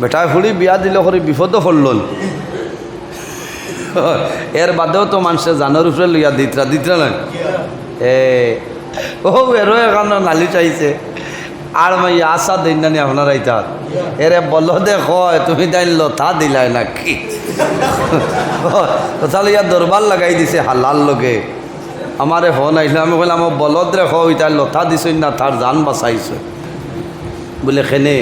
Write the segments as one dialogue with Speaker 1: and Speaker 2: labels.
Speaker 1: বেটা ফুড়ি বিয়া দিলে করে বিপদও পড়ল এর বাদেও তো মানুষের জানোর উপরে লইয়া দিতরা নয় ও এরও এখন নালি চাইছে আর মাই আশা দিন নানি আপনারা ইতার এরে বলো দে কয় তুমি তাই লতা দিলাই নাকি তাহলে ইয়া দরবার লাগাই দিছে হালাল লোকে আমারে ফোন আইসলে আমি বললাম আমার বলদ রে কই তাই লতা দিছই না তার জান বাঁচাইছে বলে খেনে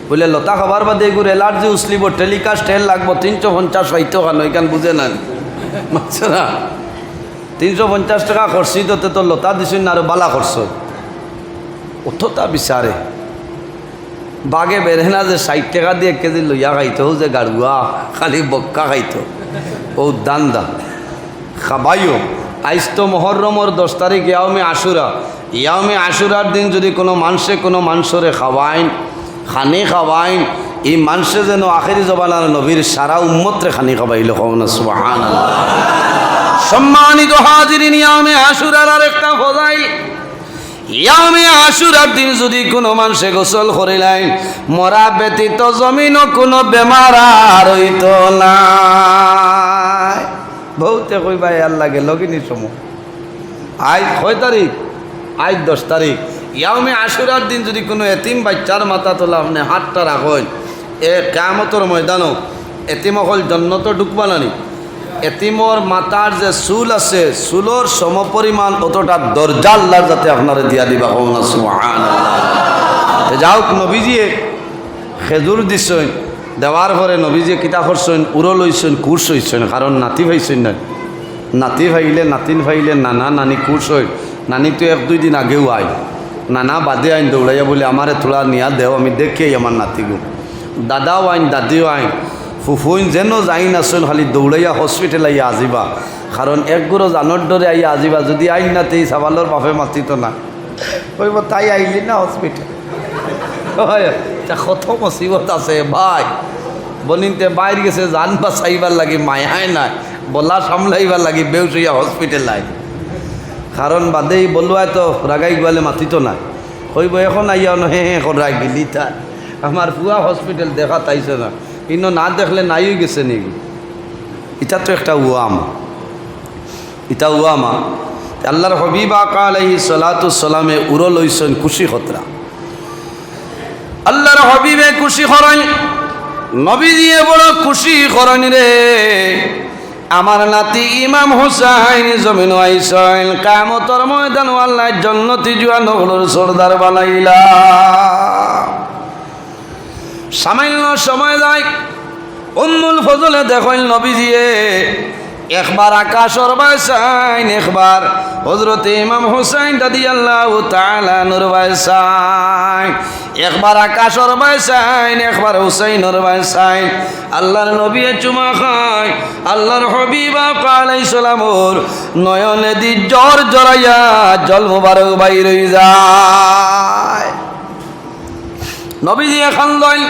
Speaker 1: বলে লতা খাবার বাদে এগুলো এলার্জি উসলিব টেলিকাস্ট হেল লাগবো 350 হইতো কেন এখান বুঝে নেন বুঝছো না 350 টাকা খরচি তো লতা দিছই না আরো বালা খরচ অতটা বিচারে বাগে বেড়ে না যে 60 টাকা দিয়ে 1 কেজি লইয়া খাইতো যে গাড়ুয়া খালি বক্কা খাইতো ও দান্দা খাবাইও আইস তো মহরমর 10 তারিখ ইয়ামে আশুরা ইয়ামে আশুরার দিন যদি কোনো মানুষরে খাওয়াইন খানি খাওয়াইন এই মানুষে যেন আখেরি জবানার নবীর সারা উম্মতরে খানি খাওয়াইল কওনা সুবহানাল্লাহ। সম্মানিত হাজিরিন, ইয়ামে আশুরার আরেকটা ফজাইল, ইয়ামে আশুরার দিন যদি কোনো মানুষে গোসল করিলেন মরা ব্যতীত জমিনও কোনো বেমার আর হইত না। বহুতে কইবা আর লাগে লগিনি সময় আজ 6 তারিখ আজ 10 তারিখ ইয়ামে আশুরার দিন যদি কোনো এতিম বাচ্চার মাথা তোলা আপনি হাতটা রাখেন এ কিয়ামতের ময়দানও এতিম হল জন্নত ঢুকবা নানি এতিমর মাথার যে চুল আছে চুলোর সমপরিমাণ অতটা দরজা আল্লাহর যাতে আপনারা দিয়া দিবা কওনা সুবহানাল্লাহ। যাওক নবীজিয়ে খেজুর দিছেন দেওয়ার পরে নবীজিয়ে কিতা করছেন উড়ো লইছেন কুর্স হইছেন কারণ নাতি ভাইছেন না নাতি ভাইলে নাতিন ভাইলে নানা নানি কুর্স হই নানি তো 1-2 দিন আগেও আয় নানা বাদে আইন দৌড়াইয়া বলে আমারে থোড়া নিয়া দেও আমি দেখি আমার নাতিগু দাদাও আইন দাদিও আইন ফুফুইন যেন যাই নাচল খালি দৌড়াইয়া হসপিটাল আইয়া আজিবা কারণ একগুড়ো জানোর ডরে আইয়া আজিবা যদি আইন না তেই সাবালোর বাপে মাতিত না কইব তাই আইলি না হসপিটাল কত মুসিবত আছে ভাই বনিনতে বাইরে গেছে জান বাঁচাইবার লাগি মায়ায় নাই বলা সামলাইবার লাগি বেউসইয়া হসপিটাল আই কারণ বাদেই বলুয়াই তো রাগাই গোয়ালে মাতিত না কইব এখন আইয়া হে হে করাই গেলি তাই আমার পুয়া হসপিটাল দেখা তাইছে না কিন্তু না দেখলে নাই গেছে নাকি এটা তো একটা ওয়ামা এটা ওয়ামা আল্লাহর হাবিব আকা আলাইহিস সালাতু সালামে উড়ো লইছেন খুশি খতরা আল্লাহর হাবিবে খুশি করেন নবী দিয়ে বড় খুশি করেন রে আমার নাতি ইমাম হুসাইন জমিন আইসেন কিয়ামতের ময়দান আল্লাহ জান্নাতি জওয়ান হলোর সরদার বানাইলা সামান্য সময় যায় উম্মুল ফজলে দেখেন নবীজিয়ে একবার আকাশর বাইসাইন একবার হযরত ইমাম হুসাইন রাদিয়াল্লাহু তাআলা নূর বাইসাইন একবার আকাশর বাইসাইন একবার হুসাইনের বাইসাইন আল্লাহর নবী চুমা খায় আল্লাহর হাবিব আলাইহিস সালামর নয়নে দি জ্বর জড়াইয়া জল মুবারক বাইর হই যায় নবীজি খান্দন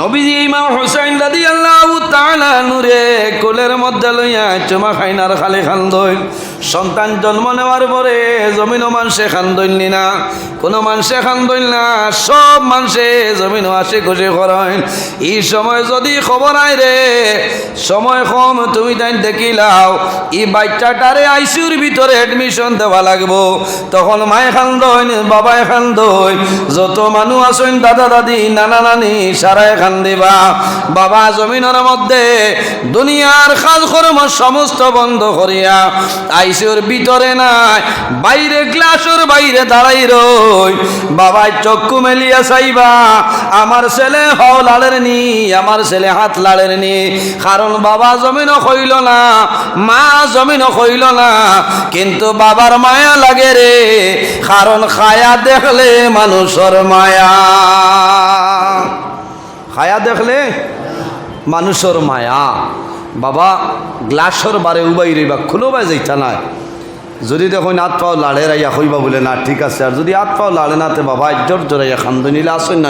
Speaker 1: নবীজি ইমাম হুসাইন রাদিয়াল্লাহু তাআলা নূরে কোলের মধ্যে লইয়া চুমা খাইনার খালি খান্দন সন্তান জন্ম নেওয়ার পরে জমিনও মানুষে খান্দন না কোনো মানুষে খান্দন না সব মানুষে জমিনও আসে খুশি করেন এই সময় যদি খবর আয় রে সময় কম তুমি তাই দেখিলাও এই বাচ্চাটারে আইসিউর ভিতরে অ্যাডমিশন দেওয়া লাগবো তখন মায়ে খান্দন বাবায় খান্দন যত মানুষ আছেন দাদা দাদি নানা নানি সারায় খান দিবা বাবা জমিনের মধ্যে দুনিয়ার কাজ কর্ম সমস্ত বন্ধ করিয়া আইসিউর ভিতরে নাই বাইরে গ্লাসের বাইরে দাঁড়াই রই বাবা চক্ষু মেলিয়া চাইবা আমার ছেলে হাও লাড়ের নি আমার ছেলে হাত লাড়ের নি কারণ বাবা জমিনও কইল না মা জমিনও কইল না কিন্তু বাবার মায়া লাগে রে কারণ খায়া দেখলে মানুষের মায়া খায়া দেখলে মানুষের মায়া বাবা গ্লাসের বারে উবাই রইবা খুলোবাই যাইতা নাই যদি দেখুন হাত পাও লাড়ে রাইয়া কইবা বলে না ঠিক আছে আর যদি হাত পাও লাড়ে নাতে বাবা জোর জোরাইয়া খান্দ নিলে আসেন না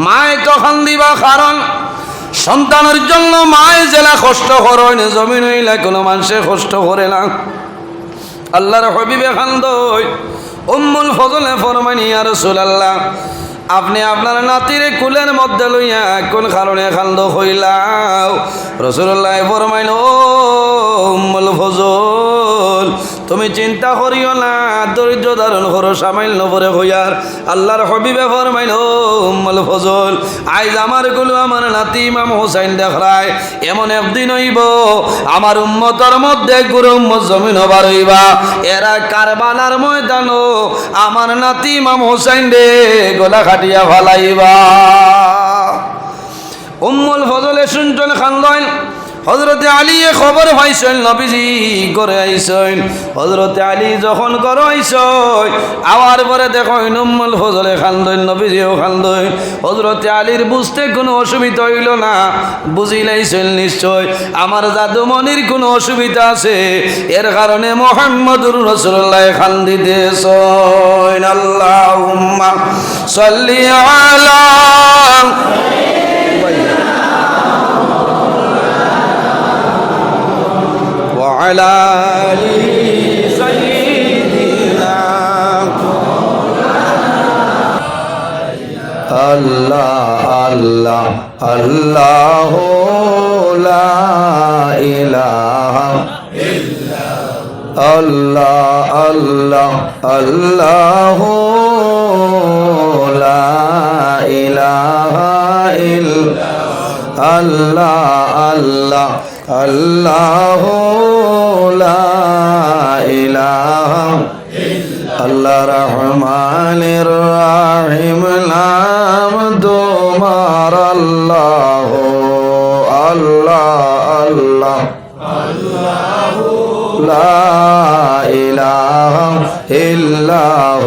Speaker 1: মায় তো খান দিবা কারণ সন্তানের জন্য মায় জেলা কষ্ট করেন জমিন হইলে কোনো মানুষে কষ্ট করে না আল্লাহর হাবিবে খান্দই উম্মুল ফজলে ফরমানি ইয়া রাসূলুল্লাহ আপনি আপনার নাতিরে কুলের মধ্যে লইয়া কোন কারণে খান্দ হইলাও? রাসূলুল্লাহ ফরমাইল, ও উম্মুল ফজল, তুমি চিন্তা করিও না, ধৈর্য ধারণ করো, সামান্য পরে হইয়ার। আল্লাহর হাবিবে ফরমাইল, ও উম্মুল ফজল, আইজ আমার কুল আমার নাতি ইমাম হোসেন দেখরায়, এমন একদিন হইব আমার উম্মতের মধ্যে গুরু উম্মত জমিন হবার হইবা, এরা কারবালার ময়দানো আমার নাতি ইমাম হোসেন রে গলা কাটিয়া ফালাইবা। উম্মুল ফজলে শুনছেন খান্দন, হজরতে আলী খবর পাইছেন নবীজি করে আইসেন। হজরতে আলী যখন করে আইসেন, আওয়ার পরে দেখেন উম্মুল ফজলে খান্দন, নবীজিও খান্দন। হজরতে আলীর বুঝতে কোনো অসুবিধা হইল না, বুঝি লাইছেন নিশ্চয় আমার জাদুমণির কোনো অসুবিধা আছে, এর কারণে মুহাম্মদুর রাসূলুল্লাহ খান্দিতেছেন। আল্লাহুম্মা সাল্লি আলা وعلى آل سيدنا الله الله الله لا إله إلا الله الله الله لا إله إلا الله الله الله لا إله الله رحمن الرحيم নাম তোমার আল্লাহ আল্লাহ আল্লাহ আল্লাহ লা ইলাহা ইল্লাহ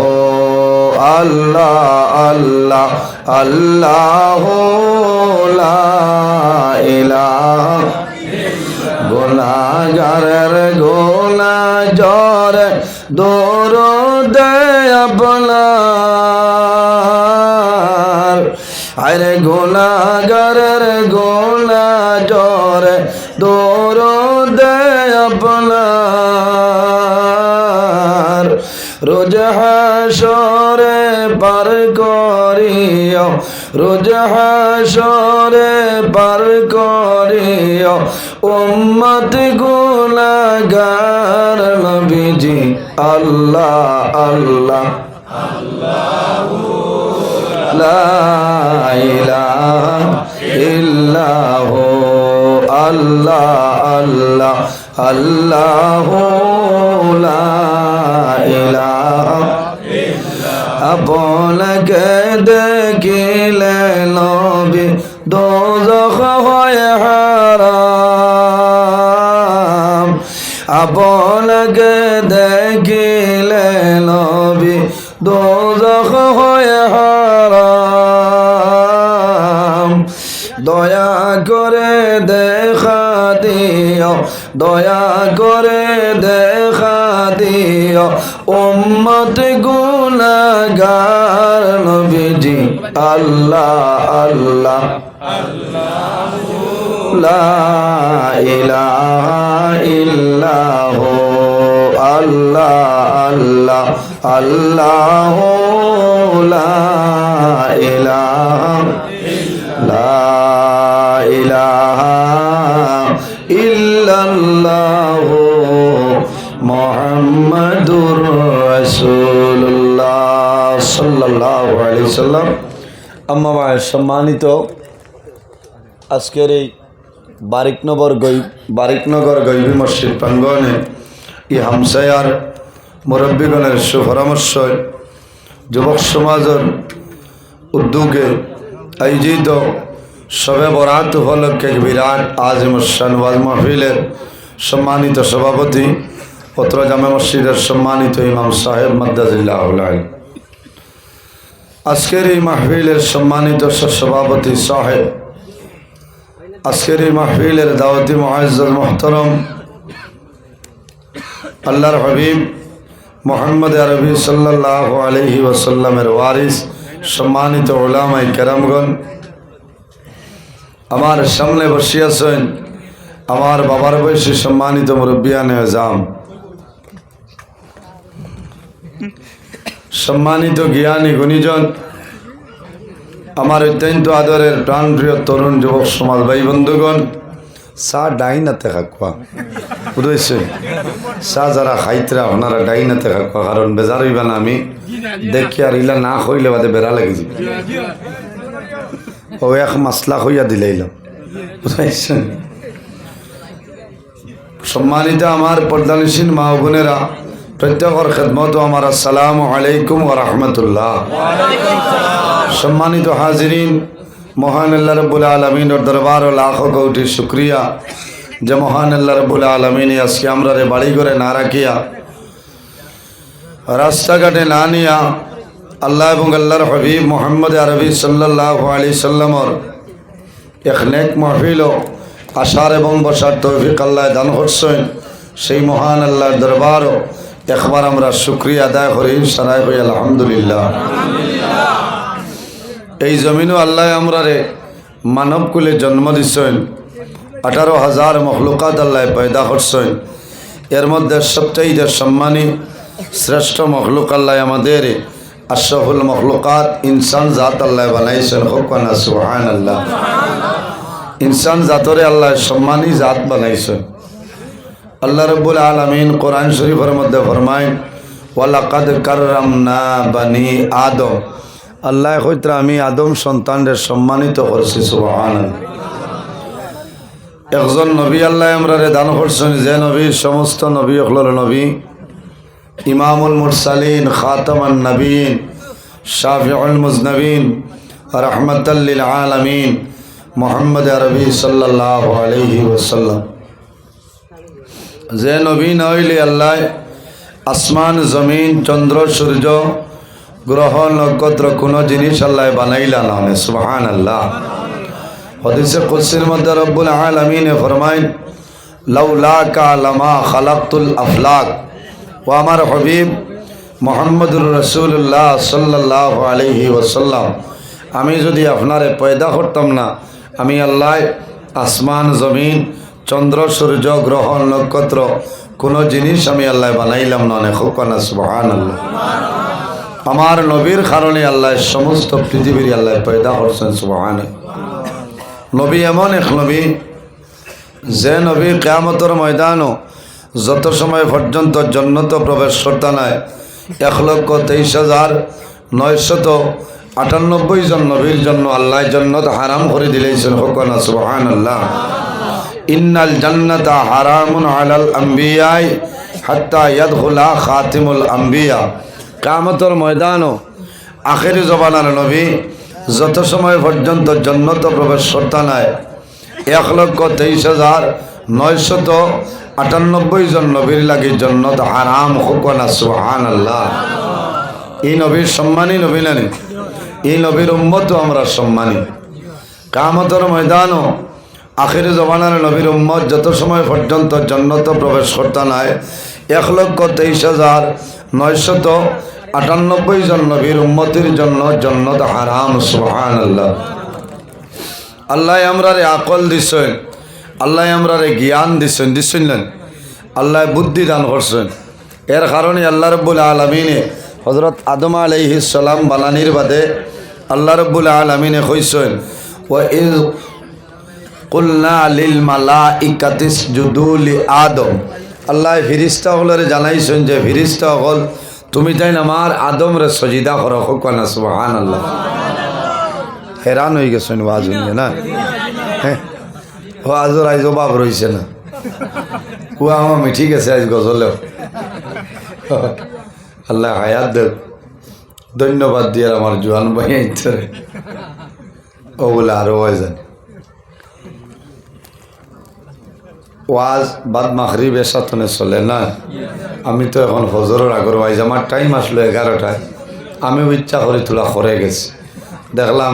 Speaker 1: আল্লাহ আল্লাহ আল্লাহ লা ইলাহা গুনাহগারের গুনাহ জরে দরুদ আপনার, আরে গুনাহগারের গুনাহ জরে দরুদ আপনার, রোজ হাসরে পার করিও, রোজ হাসরে পার করিও উম্মত গুনাহগার নবীজি আল্লাহ আল্লাহ লা ইলাহা ইল্লাহ আল্লাহ আল্লাহ আল্লাহ লা ইলাহা আপনাকে দেখিলে নবী দোজখ হয় হারাম, আপনাকে দেখিলে নবী দোজখ হয় হারাম। দয়া করে দেখা দিও, দয়া করে দেখা দিও উম্মত গুনাহগার নবীজি আল্লাহ আল্লাহ লা ইলাহা ইল্লাহ আল্লাহ আল্লাহ আল্লাহ লা ইলাহা লা ইলাহা ইল্লাল্লাহ মুহাম্মাদুর রাসূলুল্লাহ সাল্লাল্লাহু আলাইহি সাল্লাম। আম্মা বাবা, সম্মানিত আজকের এই বারিকনগর গৈবী মসজিদ প্রাঙ্গনে এই হামসায়ার মুরব্বীগণের সুপরামর্শ, যুবক সমাজের উদ্যোগে আয়োজিত শবে বরাত উপলক্ষে বিরাট আজিমুশান ওয়াজ মাহফিলের সম্মানিত সভাপতি পত্র জামে মসজিদের সম্মানিত ইমাম সাহেব মাদ্দাজিল্লাহুল আলী, আজকের এই মাহফিলের সম্মানিত সভাপতি সাহেব, আজকের এই মাহফিলের দাওয়াতি মুআজ্জাজ মুহতারাম আল্লাহর হাবিব মুহাম্মদ আরবি সাল্লাল্লাহু আলাইহি ওয়াসাল্লামের ওয়ারিস সম্মানিত উলামায়ে কেরামগণ, আমার সামনে বসিয়াছেন আমার বাবার বয়সী সম্মানিত মুরব্বিয়ানে আজম, সম্মানিত জ্ঞানী গুণীজন, আমার অত্যন্ত আদরের প্রাণপ্রিয় তরুণ যুবক সমাজ ভাই বন্ধুগণ, চা ডাইনাতে খাকুয়া বুঝেছে। চা যারা খাইতরা আপনারা ডাইনাতে খাকুয়া, কারণ বেজার হইবা না। আমি দেখি আর ইলা না হইলে বাদে বেড়া লাগি যাবে। ও এক মাসলা হইয়া দিলাইলাম বুঝাইছেন। সম্মানিত আমার পর্দানিসীন মা বোনেরা, প্রত্যেকের খেদমত আমার আসসালামু আলাইকুম ওয়া রাহমাতুল্লাহ। সম্মানিত হাজিরিন, মহান আল্লাহ রাব্বুল আলামিনের দরবার ও লাখো কোটি শুকরিয়া যে মহান আল্লাহ রাব্বুল আলামিন আজকে আমরা বাড়ি করে না রাখিয়া, রাস্তাঘাটে না নিয়া আল্লাহ এবং আল্লাহর হাবিব মুহাম্মদ আরবি সাল্লাল্লাহু আলাইহি সাল্লামর এক নেক মাহফিল আসার এবং বসার তৌফিক আল্লাহ দান করছেন। সেই মহান আল্লাহর দরবারও একবার আমরা শুকরিয়া আদায় করি, সারাই হই আলহামদুলিল্লাহ। এই জমিনও আল্লাহ আমরারে মানব কুলে জন্ম দিচ্ছেন। 18,000 মখলুকাত আল্লাহ পয়দা করছেন। এর মধ্যে সবচেয়ে সম্মানী শ্রেষ্ঠ মখলুক আল্লাহ আমাদের আশরাফুল মখলুকাত ইনসান জাত আল্লাহ বানাইছেন। হোকানা সুবহানাল্লাহ। ইনসান জাতরে আল্লাহ সম্মানী জাত বানাইছেন। আল্লাহ রাব্বুল আলামিন কোরআন শরীফের মধ্যে ফরমায়, ওয়ালাকাদ কাররামনা বানি আদম। আল্লাহ কইতরা আমি আদম সন্তানদের সম্মানিত করছি। সুবহানাল্লাহ। একজন নবী আল্লাহ আমরারে দান করছেন, যে নবী সমস্ত নবী হল নবী, ইমামুল মুরসালিন, খাতামান নবীন, শাফিউল মুজনবিন, রাহমাতাল লিল আলামিন, মুহাম্মদ আরবি সাল্লাল্লাহু আলাইহি ওয়াসাল্লাম। যে নবী নইলে আল্লাহ আসমান জমিন চন্দ্র সূর্য গ্রহ নক্ষত্র কোনো জিনিস আল্লাহ বানাইলা না। সুবহানাল্লাহ। হাদিসে কুদসির মধ্যে রব্বুল আলামিন ফরমায়, লাউলাকা লামা খালাকতুল আফলাক। ও আমার হাবিব মুহাম্মদুর রাসূলুল্লাহ সাল্লাল্লাহু আলাইহি ওয়াসাল্লাম, আমি যদি আপনারে পয়দা করতাম না, আমি আল্লাহ আসমান জমিন চন্দ্র সূর্য গ্রহ নক্ষত্র কোনো জিনিস আমি আল্লাহ বানাইলাম না। হোকানা সুবহানাল্লাহ। আমার নবীর কারণে আল্লাহ সমস্ত পৃথিবীর আল্লাহ পয়দা করছেন। সুবহানাল্লাহ। নবী এমন এক নবী, যে নবী কিয়ামতের ময়দানও যত সময় পর্যন্ত জান্নাতে প্রবেশ করতে নাই 1,23,998 জন নবীর জন্য আল্লাহ জান্নাত হারাম করে দিলেছেন। হোকানা সুবহানাল্লাহ। ইন্নাল জান্নাতা হারামুন আলাল আম্বিয়াই হাত্তা ইয়াদখুলা খাতিমুল আম্বিয়া। কিয়ামতের ময়দানও আখেরি জবানার নবী যত সময় পর্যন্ত জান্নাত প্রবেশ করতে নাই 1,23,998 জন নবীর লাগি জান্নাত হারাম। হোকানা সুবহানাল্লাহ। এই নবীর সম্মানী নবী নানি, এই নবীর উম্মতও আমরা সম্মানী। কিয়ামতের ময়দানও আখিরি জমানার নবীর উম্মত যত সময় পর্যন্ত জান্নাত প্রবেশ করতে নাই 1,23,998 জন নবীর উম্মতির জন্য জান্নাত হারাম। সুবহানাল্লাহ। আল্লাহ আমরারে আকল দিছেন, আল্লাহ আমরারে জ্ঞান দিছেন না, আল্লাহ বুদ্ধি দান করছেন। এর কারণে আল্লাহ রাব্বুল আলামিনে হযরত আদম আলাইহিস সালাম বানানির বাদে আল্লাহ রাব্বুল আলামিনে কইছেন, ওয়া ইয কুলনা লিল মালাইকাতি ইসজুদু লি আদম। আল্লাহ ফেরেশতা হলরে জানাইছেন যে ফেরেশতা হল তুমি তাই আমার আদম রে সজিদা করো। হোকানা সুবহানাল্লাহ। হেরান হয়ে গেছেন ওয়াজ শুনে না? হ্যাঁ, ওয়াজর আজ জবাব রয়েছে না। কুয়া আমি ঠিক আছে আজ গজলেও আল্লাহ হায়াত দেব। ধন্যবাদ দিয়ে আমার জোয়ান ভাই ইচ্ছারে ও বলে আরো ওয়াজান ওয়াজ বাদ মাগরিব এসাতনে চলে না। আমি তো এখন ফজরের আগর ওয়াইজ, আমার টাইম আসলো 11টায়। আমিও ইচ্ছা করি তোলা করে গেছি, দেখলাম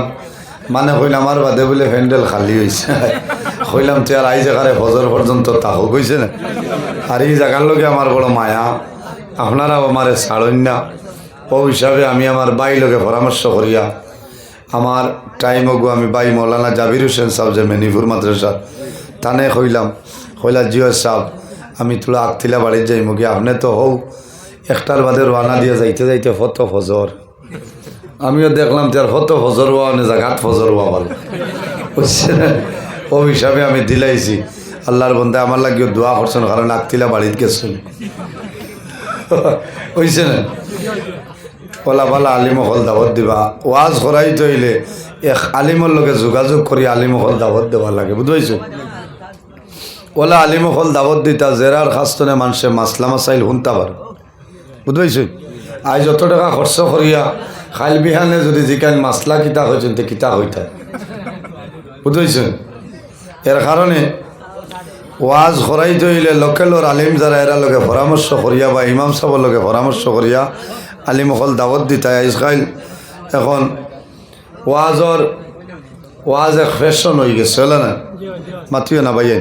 Speaker 1: মানে কইলাম আমার বাদে বলে প্যান্ডেল খালি হয়েছে। কইলাম তুই আর আই জায়গায় ফজর পর্যন্ত তাহো কইছে না। আর এই জায়গার লোকে আমার বড় মায়া, আপনারাও আমার ছাড়েন না। ও হিসাবে আমি আমার বাই লোকে পরামর্শ করিয়া আমার টাইম গো আমি বাই মৌলানা জাবির হোসেন সাহেব যে মেনিপুর মাদ্রাসা তানে কইলাম জিও সাহেব আমি তোলা আগতিলা বাড়ির যাই মুখে আপনি তো হও 1টার বাদে রওনা দিয়ে যাইতে যাইতে ফত ফজর আমিও দেখলাম তার কত ফজর হওয়া অনেক জায়গাত ফজর হওয়া বলে বুঝছে না, ও হিসাবে আমি দিলাইছি। আল্লাহর বন্ধে আমার লাগিও দোয়া করছেন, কারণ আগতিলা বাড়িতে গেছেন বুঝছে না। পলা পালা আলিমহল দাবত দিবা, ওয়াজ করাই তৈলে এক আলিমর লগে যোগাযোগ করি আলিমহল দাবত দেওয়া লাগে, বুঝতে ওলা আলিমহল দাবত দিতা জেরার খাস্তনে মানুষে মাসলা মাসাইল শুনতে পারে, বুঝতে আজ যত টাকা খরচ করিয়া খাইল বিহানে যদি জিকান মাসলা কিতা হয়েছেন তে কিতা হইতা, বুঝতে এর কারণে ওয়াজ করাই তৈলে লোকেলর আলিম যারা এরা লগে পরামর্শ করিয়া বা ইমাম সাহেবের লগে পরামর্শ করিয়া আলিমহল দাবত দিতা আইসখাইল। এখন ওয়াজ এক ফ্যাশন হয়ে গেছে, হলে না মাতিও না ভাইয়ে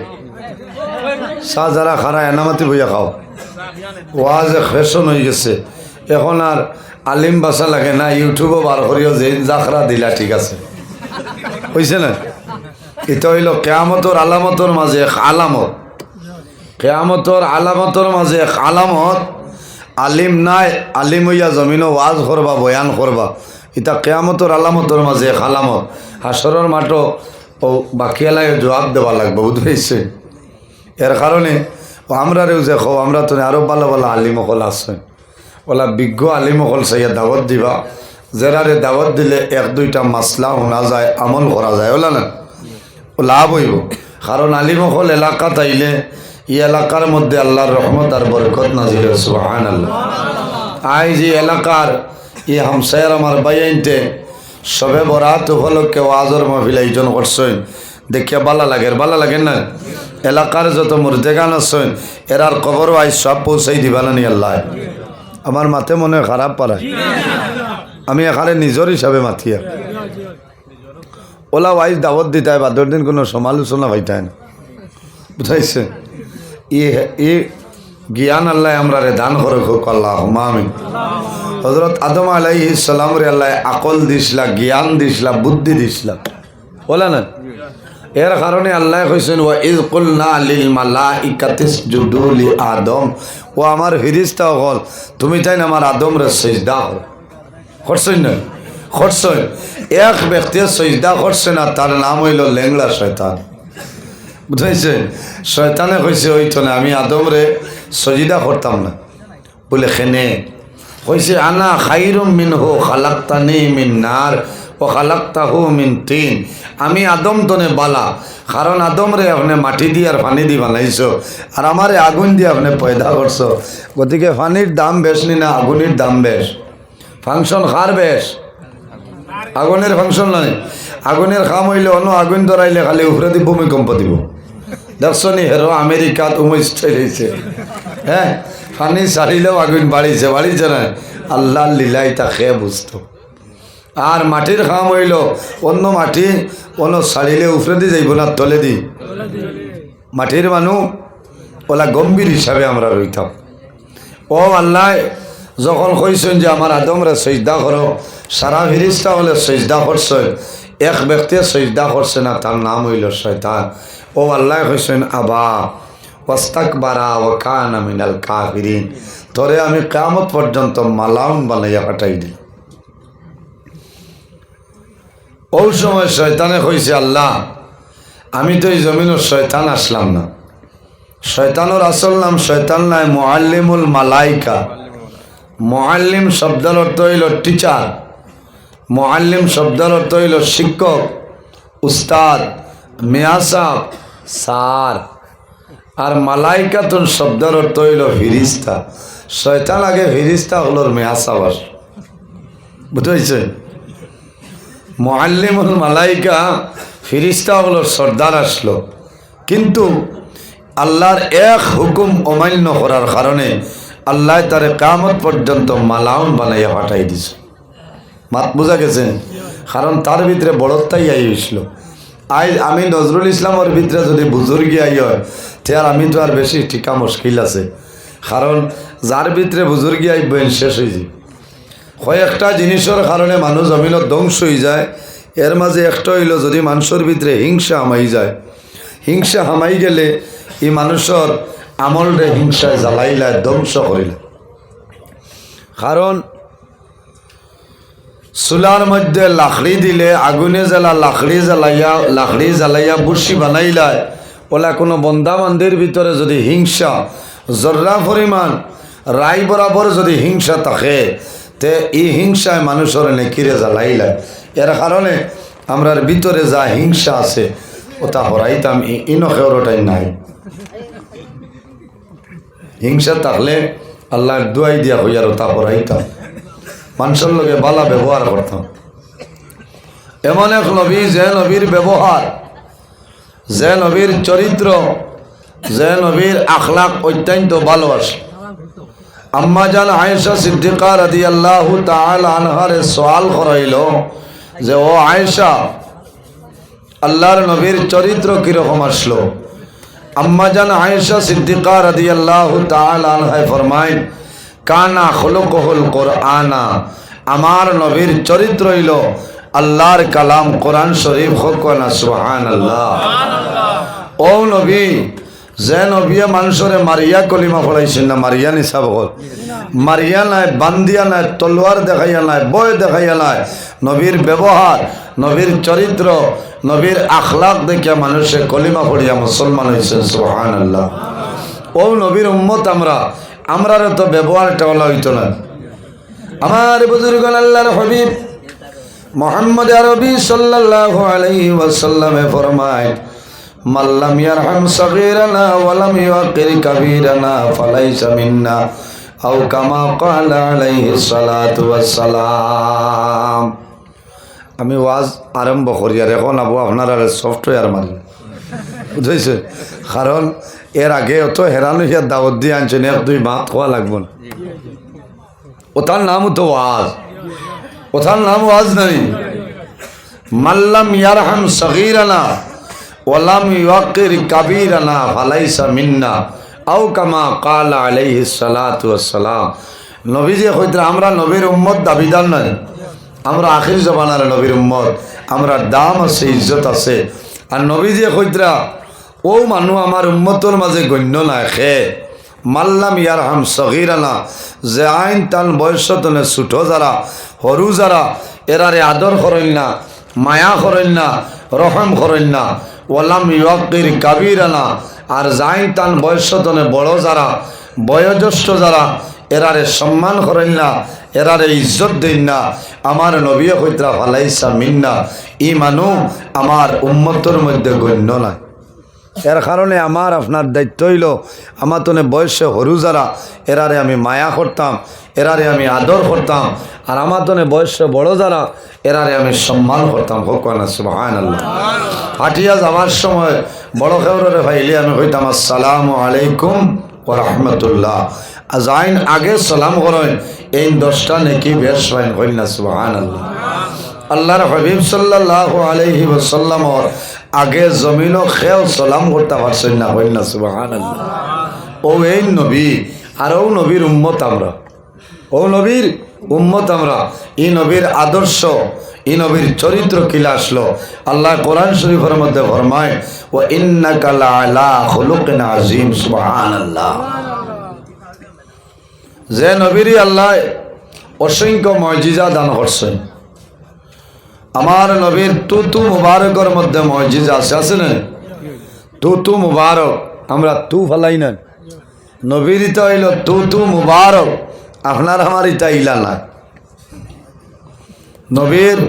Speaker 1: চা যারা খারায় এনামাতি বইয়া খাও, ওয়াজ এক ফ্যাশন হয়ে গেছে। এখন আর আলিম বাসা লাগে না, ইউটিউবও বার করিও যে জাখরা দিলা ঠিক আছে, বুঝছে না। এটা হইল কেয়ামতর আলামতর মাঝে এক আলামত, কেয়ামতর আলামতর মাঝে এক আলামত। আলিম নাই, আলিম হইয়া জমিনও ওয়াজ করবা বয়ান করবা, এটা কেয়ামতর আলামতর মাঝে এক আলামত। হাসরের মাঠও ও বাকি এলাই জবাব দেওয়া লাগবে, বুঝতে। এর কারণে আমরারেও যে খো আমরা তো আরও ভালো ভালো আলিমকল আছে, ওলা বিজ্ঞ আলিমকল চাইয়া দাওয়াত দিবা, যেরারে দাওয়াত দিলে এক দুইটা মাসলা শোনা যায়, আমল করা যায়, ওলা না লাভ হইব। কারণ আলিমকল এলাকাত আইলে এই এলাকার মধ্যে আল্লাহর রহমত আর বরকত নাজিল হয়, সুবহানাল্লাহ। আই যে এলাকার ই হামসায়ার আমার বাইনতে সবে বরাত উপলক্ষে ওয়াজর মাহফিল আয়োজন করছেন, দেখিয়া বালা লাগে না। এলাকার যত মুর্দেগান আছেন এরার কবরও আজ সব পৌঁছাই দিবা না নি আল্লাহ। আমার মাথে মনে খারাপ পারায়, আমি এখানে নিজের হিসাবে মাতিয়া ওলা ওয়াইজ দাওয়াত দিতে হয়, বাদর দিন কোনো সমালোচনা হইতে না, বুঝাইছে। ই জ্ঞান আল্লাহ আমরা রে দান করে হোক, আল্লাহ আমিন। হযরত আদম আলাইহিস সালাম রে আল্লাহ আকল দিসলা, জ্ঞান দিসলা, বুদ্ধি দিসলা, বলে না। এর কারণে আল্লাহ কইছেন ওয়া ইয কুলনা লিল মালাইকাতি ইসজুদু লি আদম, ও আমার ফেরেশতা হল তুমি তাই না আমার আদম রে সিজদা করছেন না, করছেন। এক ব্যক্তি সিজদা করছে না, তার নাম হইল লেংলা শয়তান, বুঝাইছে। শয়তানে কইছে হইতো না আমি আদম রে সজিদা করতাম না, বলে খেনে কইছে আনা খাইরুম মিনহু খালাকতানি মিন নার ও খালাকতাহু মিন তিন, আমি আদম তনে বালা, কারণ আদম রে আপনি মাটি দিয়ে আর পানি দিয়ে বানাইছো, আর আমারে আগুন দিয়ে আপনি পয়দা করছো। গতিকে পানির দাম বেশ নি না আগুনের দাম বেশ, ফাংশন খার বেশ, আগুনের ফাংশন নয়। আগুনের খাম হইলে অন্য আগুন ধরাইলে খালি উপরে দিয়ে ভূমিকম্প দিব, দেখছো নি হেরো আমেরিকাত উমেশ চলেছে, হ্যাঁ পানি ছাড়িলেও আগুন বাড়িছে না, আল্লাহ লীলাই তা খেয়ে বুঝতো। আর মাটির খাম হইল অন্য মাটি অন্য ছাড়িলে উপরে দিয়ে যাইব না তলে দি, মাটির মানুষ ওলা গম্ভীর হিসাবে আমরা রইতাম। ও আল্লাহ যখন কইছেন যে আমার আদমরে সজদা করো, সারা ফিরিস্তা হলে সজদা করছে, এক ব্যক্তি সজদা করছে না, তার নাম হইল শয়তান। ও আল্লাহ কইছেন আবা ওয়াস্তাকবারা ওয়া কানা মিনাল কাফিরিন, তোরে আমি কিয়ামত পর্যন্ত মালাউন বানাইয়া পাঠাই দিই। ওই সময় শয়তানে কইছে আল্লাহ আমি তো এই জমিনের শয়তান আসলাম না, শয়তানোর আসল নাম শয়তান নাই, মুআল্লিমুল মালাইকা। মুআল্লিম শব্দের অর্থ হইল টিচার, মুআল্লিম শব্দের অর্থ হইল শিক্ষক, উস্তাদ, মিয়াসাব, স্যার। আর মালাইকাতুন শব্দের অর্থ হইল ফিরিস্তা। শয়তান আগে ফিরিস্তা হলোর মেয়াসাব আস, বুঝতে। মুআল্লিমুল মালাইকা ফিরিস্তা হলোর সর্দার আসলো, কিন্তু আল্লাহর এক হুকুম অমান্য করার কারণে আল্লাহ তারে কিয়ামত পর্যন্ত মালাউন বানাইয়া পাঠাই দিছে। মাত বোঝা গেছে, কারণ তার ভিতরে বড়ত্বাই আই হয়েছিল। আই আমি নজরুল ইসলামের ভিতরে যদি বুজুর্গি আই হয় তার আমি তো আর বেশি টিকা মুশকিল আছে, কারণ যার ভিতরে বুজুর্গি আই বইন শেষ হয়ে যায়। কয়েকটা জিনিসের কারণে মানুষ জমিনত ধ্বংস হয়ে যায়। এর মাঝে একটা হইল যদি মানুষের ভিতরে হিংসা হামাই যায়, হিংসা হামাই গেলে এই মানুষের আমলরে হিংসায় জ্বালাইলায় ধ্বংস করিল। কারণ চুলার মধ্যে লাকড়ি দিলে আগুনে জ্বালা লাকড়ি জ্বালাইয়া বুসি বানাইলায় ওলা কোনো বন্দা বান্দির ভিতরে যদি হিংসা জর্রা পরিমাণ রায় বরাবর যদি হিংসা থাকে তে এই হিংসায় মানুষের নেকিরে জ্বালাইলায়। এর কারণে আমরার ভিতরে যা হিংসা আছে ওটা হরাইতাম ইনখেওরটাই নাই। হিংসা থাকলে আল্লাহর দুয়াই দিয়া হইয়ার ওটা হরাইতাম, মানুষের লোকে বালা ব্যবহার করতাম। এমন এক নবী যে নবীর ব্যবহার, যে নবীর চরিত্র, যে নবীর আখলাক অত্যন্ত ভালোবাসে। আম্মা জান আয়েশা সিদ্দিকা রাদিয়াল্লাহু তাআলা আনহারে সওয়াল করাইল যে ও আয়েশা, আল্লাহর নবীর চরিত্র কিরকম আসলো? আম্মা জান আয়েশা সিদ্দিকা রাদিয়াল্লাহু তাআলা আনহা ফরমায় কানা খুলুকুল কুরআনা, আমার নবীর চরিত্র হইল আল্লাহর কালাম কোরআন শরীফ। হকনা সুবহানাল্লাহ। ও নবী, যে নবিয়া মানুষরে মারিয়া কলিমা পড়াইছেন না, মারিয়া নিসাব হল, মারিয়া নাই, বান্দিয়া নাই, তলোয়ার দেখাইয়া নাই, বয় দেখাইয়া নাই। নবীর ব্যবহার, নবীর চরিত্র, নবীর আখলাক দেখিয়া মানুষে কলিমা পড়িয়া মুসলমান হয়েছেন। সুবহানাল্লাহ। ও নবীর উম্মত আমরার তো ব্যবহারটা বলা হইতো না। আমার বুজুর্গ আল্লাহর হাবিব মুহাম্মদ আরবি সাল্লাল্লাহু আলাইহি ওয়াসাল্লামে ফরমায় মাল্লাম ইয়ারহাম সগীরানা ওয়া লাম ইউকির কাবীরানা ফালাইসা মিন্না আও কামা ক্বালা আলাইহিস সালাতু ওয়াস সালাম। আমি ওয়াজ আরম্ভ করি আর এখন আপনারা সফটওয়্যার মারেন, বুঝেছে? কারণ এর আগে অত হেরান হইয়া দাওয়াত দিয়ে আনছেন, এক দুই ভাত খাওয়া লাগবে না। ওটার নাম তো ওয়াজ, ওটার নাম ওয়াজ নাই। মাল্লাম ইয়ারহাম সগীরানা ওয়ালাম ইউকির কাবীরানা ফালাইসা মিন্না আও কামা ক্বালা আলাইহিস সালাতু ওয়াস সালাম। নবীজি কইতে আমরা নবীর উম্মত দাবিদার নাই, আমরা আখির জমানার নবীর উম্মত, আমরা দাম আছে, ইজ্জত আছে। আর নবীজি কইতে ও মানুষ আমার উম্মতর মাঝে গণ্য নাই খে মাল্লাম ইয়ারহাম সগীরানা, যে আইন তান বয়সতনে ছুটো যারা, সরু যারা, এরারে আদর করেন না, মায়া করেন না, রহম করেন না। ওয়ালাম ইউকির কাবীরানা, আর যাইন তান বয়সতনে বড় যারা, বয়োজ্যেষ্ঠ যারা, এরারে সম্মান করেন না, এরারে ইজ্জত দেন না। আমার নবী কইতরা ফালাইসা মিন্না, ই মানু আমার উম্মতর মধ্যে গণ্য নাই। এর কারণে আমার আপনার দায়িত্ব হইল আমার তনে বয়সে হরু যারা, এরারে আমি মায়া করতাম, এরারে আমি আদর করতাম। আর আমার তনে বয়সে বড় যারা, এরারে আমি সম্মান করতাম। হকনা সুবহানাল্লাহ। হাটিয়া যাওয়ার সময় বড় খেউরে ভাইলে আমি কইতাম আসসালামু আলাইকুম ওয়া রাহমাতুল্লাহ। যাইন আগে সালাম করেন, এই 10টা নেকি বেশ হয়। কইনা সুবহানাল্লাহ। আল্লাহর হাবিব সাল্লাল্লাহু আলাইহি ওয়াসাল্লাম আগে জমিনও খেও সালাম করতে পারছেন না। কইনা সুবহানাল্লাহ। ও এই নবী, আর ও নবীর উম্মত আমরা, ও নবীর উম্মত আমরা। এই নবীর আদর্শ, এই নবীর চরিত্র কিলা আসলো। আল্লাহ কোরআন শরীফের মধ্যে ফরমায় ওয়া ইন্নাকা লাআলা খুলুকিন আযীম। সুবহানাল্লাহ। যে নবীরই আল্লাহ অসংখ্য মুজিজা দান করছেন। আমার নবীর তুতু মুবারকের মধ্যে মুজিজা আছে, আছে না? তুতু মুবারক, আমরা তু ফেলাই না, নবীর ইতা হইল তুতু মুবারক। আপনার আমার ইতা ইলা না। নবীর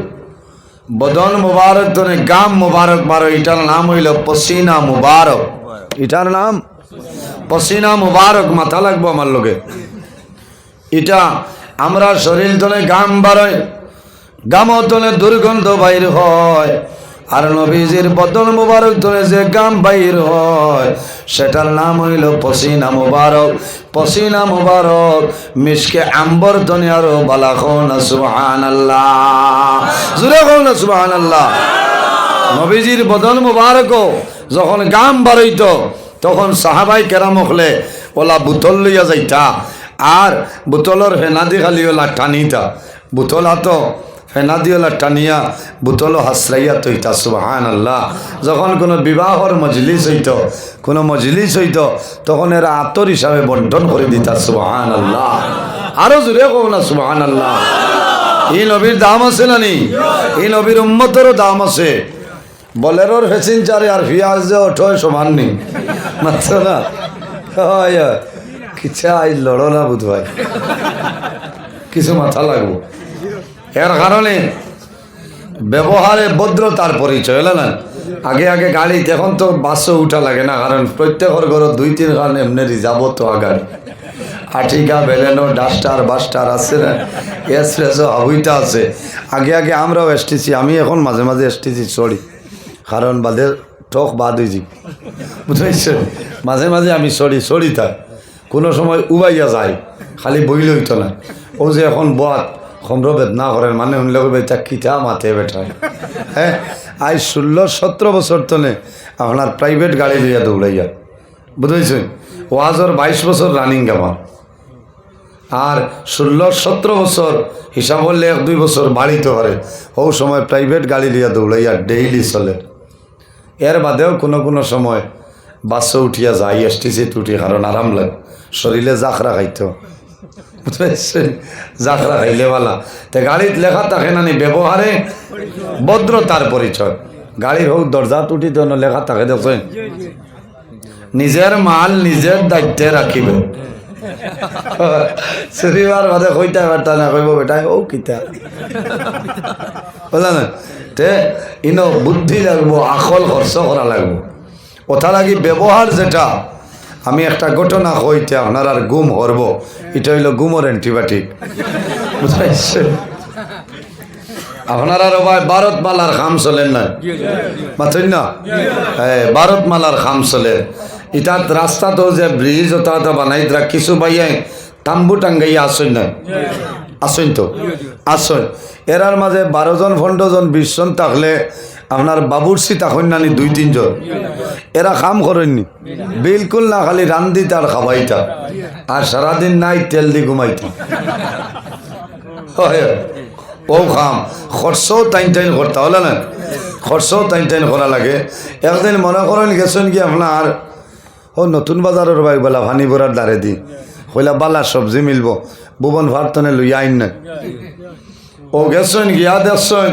Speaker 1: বদন মুবারক তনে গাম মুবারক বারো, এটার নাম হইল পসিনা মুবারক। এটার নাম পসিনা মুবারক। মাথা লাগবো আমার লোকে। এটা আমরা শরীর তনে গাম বারোয়, গাম তনে দুর্গন্ধ বাইর হয়। আর নবীজির বদন মুবারক তনে যে গাম বাইর হয়, সেটার নাম হইল পসিনা মুবারক। পসিনা মুবারক মিশকে আম্বর তনে আরো বালা না সুবহানাল্লাহ। জুড়ে না সুবহানাল্লাহ। নবীজির বদন মুবারক যখন গাম বারইত, তখন সাহাবাই কেরাম হলে ওলা বুতল লইয়া যাইতা, আর বুতলর ফেনাদি খালি ওলা টানিতা। বুতল হাতো ফেনাদি ওলা টানিয়া বুতল হাসরাইয়া তৈতা। সুবহানাল্লাহ। যখন কোনো বিবাহর মজলিস হইত, কোনো মজলিস হইত, তখন এরা আতর হিসাবে বন্টন করে দিতা। সুবহানাল্লাহ। আরো জোরে কও না সুবহানাল্লাহ। এই নবীর দাম আছে না নি? এই নবীর উম্মতেরও দাম আছে। বলেরোর প্যাসেঞ্জারে আর ফিয়াজ যে ওঠোয় সমান নেই মাত্র না। কিচ্ছা আই লড়ো না বুধ ভাই, কিছু মাথা লাগবো। এর কারণে ব্যবহারে ভদ্রতার পরিচয় হলো না। আগে আগে গাড়ি, এখন তো বাসও উঠা লাগে না, কারণ প্রত্যেকের ঘর 2-3 খান এমনি রিজার্ভ তো আগাড়ি, আঠিকা বেলেনো ডাস্টার বাস্টার আছে না, এক্সপ্রেসও হাবুইটা আছে। আগে আগে আমরাও এসটিছি, আমি এখন মাঝে মাঝে এসটিছি চড়ি, কারণ বাদে ঠক বাদ হয়েছি বুঝতে। মাঝে মাঝে আমি চড়ি থাক, কোনো সময় উবাইয়া যায়, খালি বইল হইতো না। ও যে এখন বাদ খম্র বেদনা করেন, মানে শুনলে বেটা কিটা মাথে বেটায়। হ্যাঁ, আজ 16-17 বছর তলে আপনার প্রাইভেট গাড়ি লইয়া দৌড়াইয়া বুঝেছেন। ওয়াজর 22 বছর রানিং আমার, আর 16-17 বছর হিসাব করলে 1-2 বছর বাড়িতে পারে। ও সময় প্রাইভেট গাড়ি লইয়া দৌড়াইয়া ডেইলি চলে। এর বাদেও কোনো সময় বাসে উঠিয়া যাই, এসটিসি উঠি, কারণ আরাম লাগে, শরীরে জাখরা খাইতো বুঝেছেন, জাখরা খাইলে বালা। তে গাড়িত লেখা থাকে না নি ব্যবহারে ভদ্রতার পরিচয়। গাড়ির হোক দরজা টুটি তো লেখা থাকে, দেখছেন নিজের মাল নিজের দায়িত্বে রাখিবে। শনিবার বাদে কইটা বেটা না কইব বেটা ও কিতা বলা না। তে ইনো বুদ্ধি লাগবো, আকল খরচ করা লাগবো। ওটা লাগি ব্যবহার যেটা, আমি একটা ঘটনা কইতে আপনার আর গুম করব, এটা হইল গুমর অ্যান্টিবায়োটিক বুঝাইছে। আপনার আর ভাই ভারতমালার খাম চলেন না মাথুন না, ভারতমালার খাম চলে। ইটাত রাস্তা তো যে ব্রিজ ওটা বানাই কিছু ভাইয়াই তাম্বু টাঙ্গাইয়া আসেন না, আসেন তো আসেন। এরার মাঝে 12 জন 15 জন 20 জন থাকলে আপনার বাবুরসি তখন নানি 2-3 জন, এরা কাম করেননি বিলকুল না, খালি রান্দিতা আর খাবাইতা, আর সারাদিন নাই তেল দি ঘুমাইতা। ও খাম খরচও টাইম করতে হলে না, খরচও টাইম করা লাগে। একদিন মনে করেন গেছেন কি আপনার ও নতুন বাজারের ভাই বলা ভানি বড়ার দ্বারে দি কইলা বালা সবজি মিলব, ভুবন ভারতনে লইয়া আইন না। ও গেছেন গিয়া দেখছেন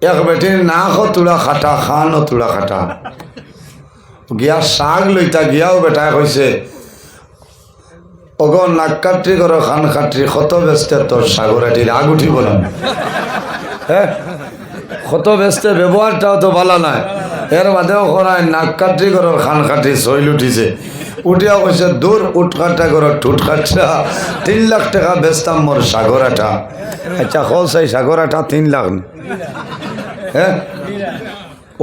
Speaker 1: এক বেটির না তুলা খাটা, খানও তুলা খাটা, গিয়া শাক লইতা গিয়াও বেটায় কইছে অগ নাক কাটরি করো খান কাটরি, কত ব্যস্তে তোর সাগরাটির আগ উঠিব না। হ্যাঁ, কত ব্যস্তে ব্যবহারটাও তো ভালো নয়। এর বাদেও করায় নাক কাটরি করো খান কাটরি শৈল উঠিছে, উঠিয়া কইছে দূর উঠকাটা করো ঠুট কাটা, 3 লাখ টাকা বেচতাম মোর সাগরাটা। আচ্ছা কল চাই সাগরাটা 3 লাখ। হ্যাঁ,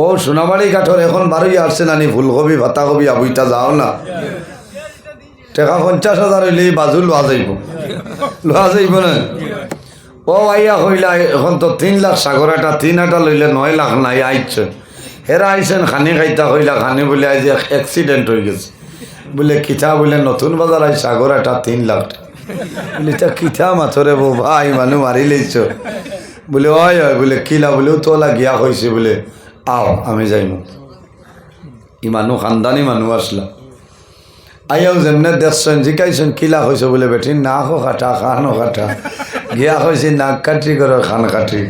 Speaker 1: ও সোনাবাড়ি কাঠর এখন বারোই আসছে নানি, ফুলকপি পাতাকপি আবুইটা যাও না, টাকা 50,000 হইলেই বাজু লোয়া যাইব না। ও আইয়া কইলা এখন তো 3 লাখ সাগরাটা, 3 আটা লইলে 9 লাখ নাই আইছে। হেরা আইসেন খানি খাইতা কইলা, খানি বলে আজ অ্যাক্সিডেন্ট হয়ে গেছে বলে কিতা, বলে নতুন বাজার আই সাগরাটা 3 লাখ। বলে তা কিতা মাথরে বউ ভাই মানুষ মারি লইছ, বলে হয় বলে কিলা, বলেও তোলা গিয়া হয়েছে, বলে আও আমি যাইম। ই মানুষ খানদানি মানুষ আসলা, আইয়াও যেমনে দেখছেন জিকাইছেন কিলা হয়েছে, বলে বেটি নাকও কাটা খানও কাটা, গিয়া হয়েছে নাক কাটি করো খান কাটি,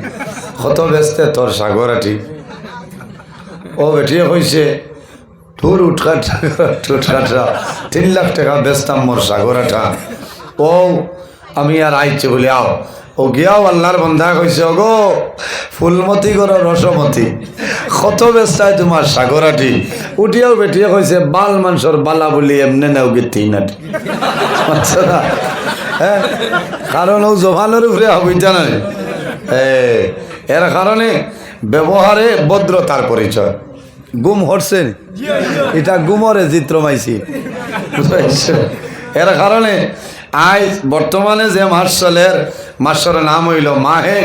Speaker 1: কত ব্যস্তে তোর সাগরাটি। ও বেটিয়ে কইছে তোর উঠকাটা টুটকাটা 3 লাখ টাকা বেচতাম মোর সাগরাটা। ও আমি আর আইছে বলে আও। ও গিয়াও আল্লাহর বন্ধা কইছে ওগো ফুলমতি করো রসমতি, কত বেস্তায় তোমার সাগরাটি। উঠিয়াও বেটিয়ে কইছে বাল মানুষের বালা বলি এমনি নেও গেতি না। আচ্ছা হ্যাঁ, কারণ ও জোভানের উপরে হবিটা নাই। এর কারণে ব্যবহারে ভদ্রতার পরিচয়। গুম হরছেন, এটা গুমরে চিত্র মাইছি বুঝতে। এর কারণে আজ বর্তমানে যে মাসের নাম হইল মাহে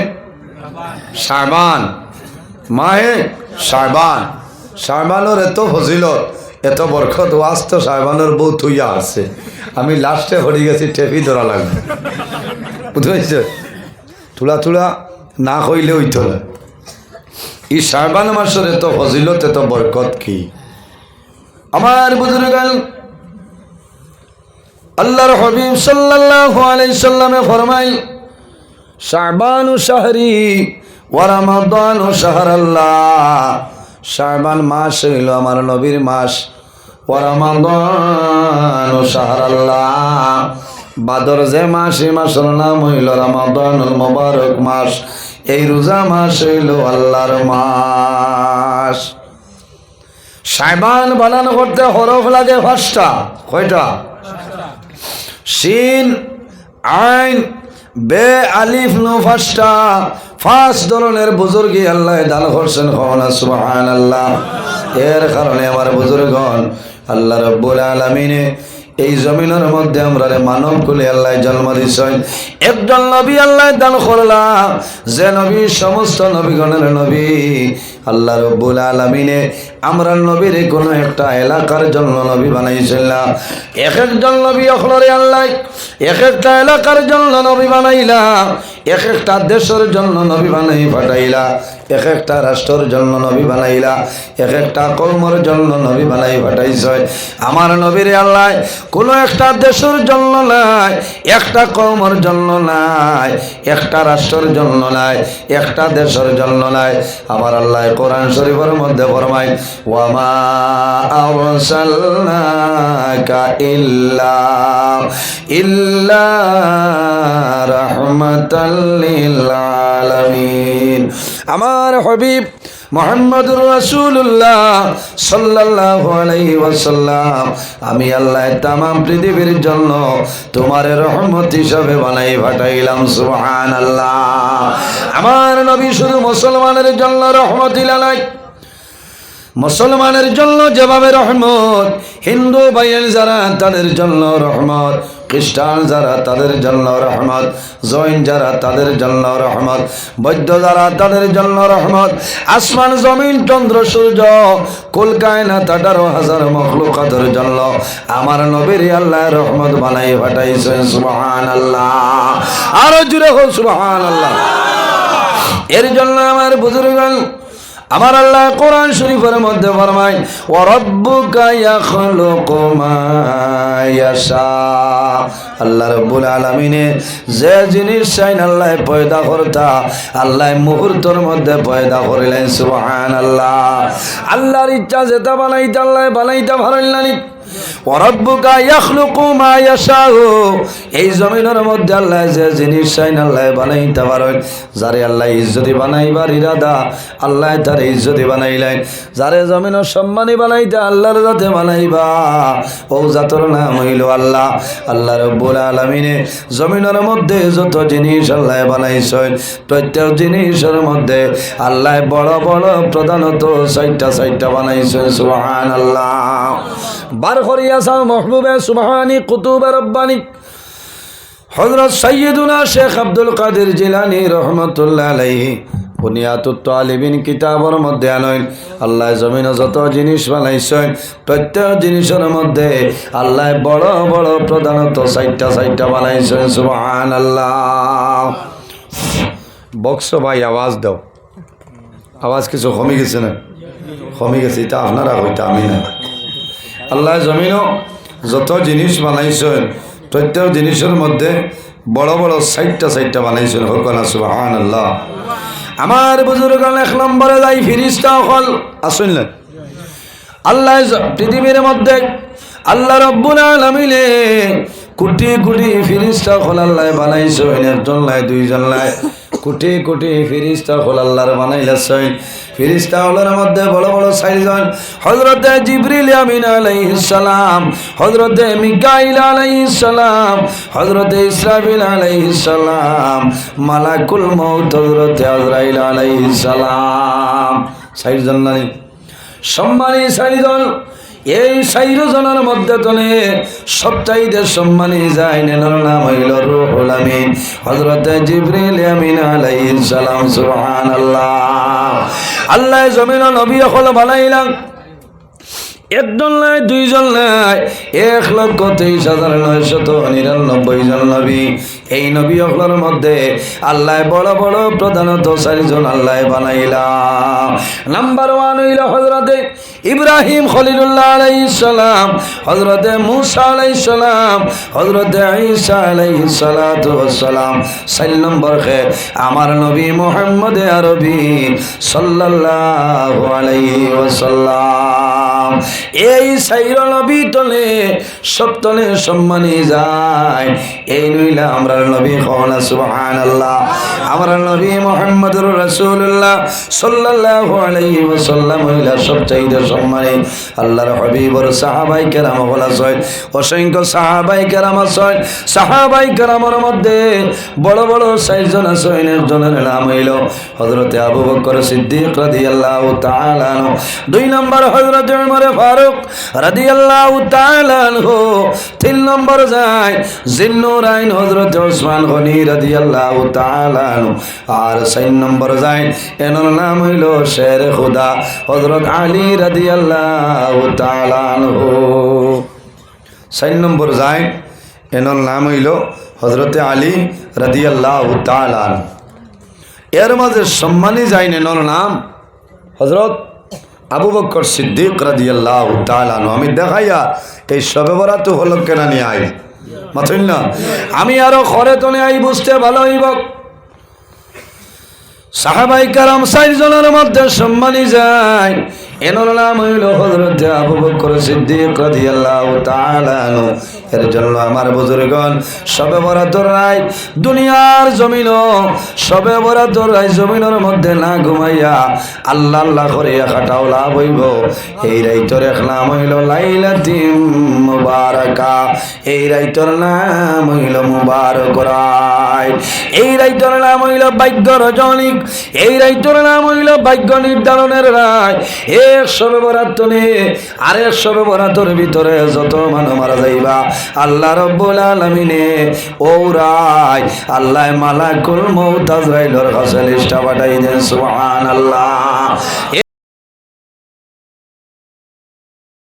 Speaker 1: শাবান। মাহে শাবান, শাবানের এত ফজিলত এত বরকত, ওয়াজ তো শাবানের বউ থইয়া আছে, আমি লাস্টে হরি গেছি টেপি ধরা লাগবে বুঝতে। তুলা না কইলে হইতো না। এই শাবান মাসের এত ফজিলত এত বরকত কি আমার বুজুর্গান। আল্লাহর হাবিব সাল্লাল্লাহু আলাইহি সাল্লামে ফরমাইল শাবানু শাহরি ওয়া রমাদানু শাহরাল্লাহ। শাবান মাস হইল আমার নবীর মাস, ওয়া রমাদানু শাহরাল্লাহ। বাদর যে মাস, এই মাসের নাম হইল রমাদানুল মুবারক মাস। এই রোজা মাস হইল আল্লাহর মাস। শাবান বানানো করতে হরফ লাগে 5টা। কয়টা? শিন, আইন, বে, আলিফ, নুন 5টা। 5 ধরনের বুজুর্গি আল্লাহ দান করছেন। সুবহানাল্লাহ। এর কারণে আমার বুজুর্গণ, আল্লাহ রাব্বুল আলামিনে এই জমিনের মধ্যে আমরা মানব কুলে আল্লাহ জন্ম দিয়েছেন। একজন নবী আল্লাহ দান করলাম, যে নবী সমস্ত নবীগণের নবী। আল্লাহ রাব্বুল আলামিনে আমরা নবীর কোনো একটা এলাকার জন্য নবী বানাইছেন না। এক একজন নবী অখলরে আল্লাহ এক একটা এলাকার জন্য নবী বানাইলা, এক একটা দেশের জন্য নবী বানাই পাঠাইলা, এক একটা রাষ্ট্রের জন্য নবী বানাইলা, এক একটা কওমের জন্য নবী বানাই পাঠাইছে। আমার নবীরে আল্লাহ কোনো একটা দেশের জন্য নাই, একটা কওমের জন্য নাই, একটা রাষ্ট্রের জন্য নাই, একটা দেশের জন্য নাই। আমার আল্লাহ কোরআন শরীফের মধ্যে ফরমায়, ওয়া মা আরসালনাকা ইল্লা রাহমাতাল লিল আলামিন। আমার হাবিব মুহাম্মদুর রাসূলুল্লাহ সাল্লাল্লাহু আলাইহি ওয়াসাল্লাম, আমি আল্লাহ তামাম পৃথিবীর জন্য তোমার রহমত হিসাবে বানাই পাঠাইলাম। সুবহানাল্লাহ। আমার নবী শুধু মুসলমানের জন্য রহমতিল আলাইহি, মুসলমানের জন্য যেভাবে রহমত, হিন্দু ভাইয়ের যারা তাদের জন্য রহমত, খ্রিস্টান যারা তাদের জন্য রহমত, জৈন যারা তাদের জন্য রহমত, বৌদ্ধ যারা তাদের জন্য রহমত, আসমান জমিন চন্দ্র সূর্য কুল কায়নাত 18,000 মখলুকাতের জন্য আমার নবীর আল্লাহ রহমত বানাই পাঠাইছেন। সুবহানাল্লাহ। আরো জোরে হোক সুবহানাল্লাহ। এর জন্য আমার বুজুর্গগণ, আমার আল্লাহ কোরআন শরীফের মধ্যে ফরমায়, ওয়া রাব্বুকা ইয়াখলুকু মা ইয়াশা। আল্লাহ রাব্বুল আলামিনে যে জিনিস চাইন আল্লাহ পয়দা করতা, আল্লাহ মুহূর্তের মধ্যে পয়দা করিলেন। সুবহানাল্লাহ। আল্লাহর ইচ্ছা যেটা বানাইতে আল্লাহ বানাইতে পারলেন। ওয়া রাব্বুকা ইয়াখলুকু মা ইয়াশাউ। এই জমিনের মধ্যে আল্লাহ যে জিনিস চাইন আল্লাহ বানাইতে পারেন। যারে আল্লাহ ইজ্জতি বানাইবার ইরাদা, আল্লাহ তার ইজ্জতি বানাইলেন। যারে জমিনের সম্মানী বানাইতে আল্লাহর জাতে বানাইবা, ও জাতর নাম হইল আল্লাহ। আল্লাহ রাব্বুল আলামিনে জমিনের মধ্যে যত জিনিস আল্লাহ বানাইছেন, প্রত্যেক জিনিসের মধ্যে আল্লাহ বড় বড় প্রধানত 4টা বানাইছেন। সুবহানাল্লাহ। বার করিয়া সাও মাহবুবে সুবহানি কুতুবে রব্বানি হযরত সাইয়্যিদুনা শেখ আব্দুল কাদের জিলানী রহমাতুল্লাহ আলাইহি বুনিয়াতুত তালিবিন কিতাবের মধ্যে আনেন, আল্লাহ জমিনে যত জিনিস বানাইছেন, প্রত্যেক জিনিসের মধ্যে আল্লাহ বড় বড় প্রধানত 4টা বানাইছেন। সুবহানাল্লাহ। বক্স ভাই আওয়াজ দাও, আওয়াজ কিছু কমে গেছে না? কমে গেছে, এটা আপনারা হইতা, আমি না। আল্লাহ জমিনও যত জিনিস বানাইছেন, প্রত্যেক জিনিসের মধ্যে বড় বড় 4টা বানাইছেন। হোক না সুবহানাল্লাহ। আমার বুজুর্গগণ, 1 নম্বরে যাই ফেরেশতা হল আসেন না। আল্লাহ পৃথিবীর মধ্যে আল্লাহ রাব্বুল আলামিনে কোটি কোটি ফেরেশতা হল আল্লাহ বানাইছেন। একজন নাই, দুইজন নাই, কোটি কোটি ফেরেশতা হল আল্লাহর বানাইলেছেন। ফেরেশতা হলের মধ্যে বড় বড় 4 জন, হযরতে জিবরিল আমিন আলাইহিস সালাম, হযরতে মিকাইল আলাইহিস সালাম, হযরতে ইসরাফিল আলাইহিস সালাম, মালাকুল মউত হযরতে আজরাইল আলাইহিস সালাম। 4 জন নাই, সম্মানী 4 জন। এই 4 জনের মধ্যে তলে সবচাইতে সম্মানী যায় নেনার নাম হইল রূহুল আমিন, হযরতে জিবরিল আমিন আলাইহিস সালাম। সুবহানাল্লাহ। আল্লাহ জমিন নবী হল বানাইলাম, একজন নয়, দুইজন নয়, 1,23,999 জন নবী। এই নবী হলোর মধ্যে আল্লাহ বড় বড় প্রধানত 4 জন আল্লাহ বানাইলাম। নাম্বার 1 হইল হযরতে ইব্রাহিম খলিলুল্লাহ আলাইহিস সালাম, হযরতে মূসা আলাইহিস সালাম, হযরতে ঈসা আলাইহিস সালাতু ওয়াস সালাম। 4 নম্বর কে আমার নবী মুহাম্মদ আরবি সাল্লাল্লাহু আলাইহি ওয়াসাল্লাম। এই 4 নবী তলে সপ্তলে সম্মানী যায়। এই নইলা আমরা নবী কওনা সুবহানাল্লাহ। আমরা নবী মুহাম্মদুর রাসূলুল্লাহ সাল্লাল্লাহু আলাইহি ওয়াসাল্লাম হইলা সবচাইতে সম্মানী। আল্লাহর হাবিবর সাহাবায়ে কেরাম হলো 6, অসংখ্য সাহাবায়ে কেরাম আছে। সাহাবায়ে কেরামের মধ্যে বড় বড় 4 জন আছে। একজনের নাম হইল হযরতে আবু বকর সিদ্দিক রাদিয়াল্লাহু তাআলা আনহু। 2 নম্বর হযরতে উমর ফারুক রাদিয়াল্লাহু তাআলা আনহু। 3 নম্বর যায় জিন্নুরাইন হযরতে ওসমান গনি রাদিয়াল্লাহু তাআলা আনহু। আর 4 নম্বর যায় এনার নাম হইল শের খুদা হযরত আলী রাদিয়াল্লাহু তাআলা আনহু। 4 নম্বর যায় এনার নাম হইল হযরতে আলী রাদিয়াল্লাহু তাআলা আনহু। এর মাঝে সম্মানী যায় এনার নাম হযরত আবু বকর সিদ্দিক রাদিয়াল্লাহু তাআলা আনহু। আমি দেখাইয়া এই শবে বরাত হলো কেন নিয়ে আই মাথুন না, আমি আরো ঘরে তো আই বুঝতে ভালো হইব। সাহাবায়ে কেরাম 4 জনের মধ্যে সম্মানী যায় এনার নাম হইল হযরত আবু বকর সিদ্দিক রাদিয়াল্লাহু তাআলা আনহু। এর জন্য আমার বুজুর্গগণ শবে বরাতের রাত দুনিয়ার জমিন, শবে বরাতের রাত জমিনের মধ্যে না ঘুমাইয়া আল্লাহ আল্লাহ করে কাটাও লাভ হইব। এই রাইতের এক নাম হইল লাইলাতুল মুবারাকা। এই রাইতের নাম হইল মুবারক রাত। এই রাইতের নাম হইল ভাগ্য রজনী। এই রাইতের নাম হইল ভাগ্য নির্ধারণের রাত। এক শবে বরাত নিয়ে আরেক শবে বরাতের ভিতরে যত মানুষ মারা যাইবা আল্লাহ রব্বুল আলামিনে ওরাই আল্লাহ মালাকুল মউত আজরাইলের কাছে লিস্ট পাঠাই দেন। সুবহানাল্লাহ।